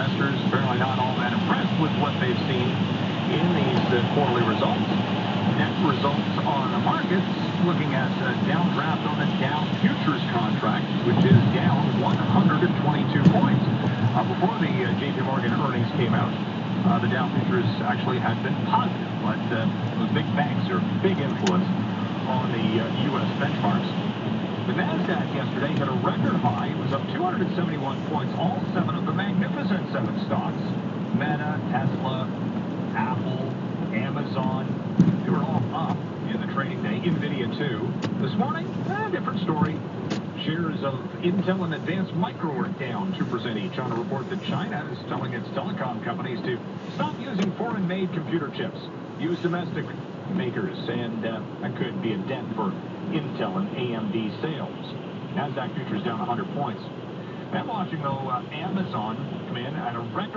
investors apparently not all that impressed with what they've seen in these quarterly results. Net results on the markets, looking at downdraft on the Dow futures contract, which is down 122 points. Before the JP Morgan earnings came out, the Dow futures actually had been positive, but those big banks are big influence on the U.S. benchmarks. The NASDAQ yesterday hit a record high. It was up 271 points. All 7 of the Magnificent 7 stocks, Meta, Tesla, Apple, Amazon, they were all up in the trading day. Nvidia, too. This morning, different story. Shares of Intel and Advanced Micro are down 2% each on a report that China is telling its telecom companies to stop using foreign-made computer chips. Use domestic makers, and that could be a dent for Intel and AMD sales. NASDAQ futures down 100 points. I'm watching, though, Amazon come in at a record.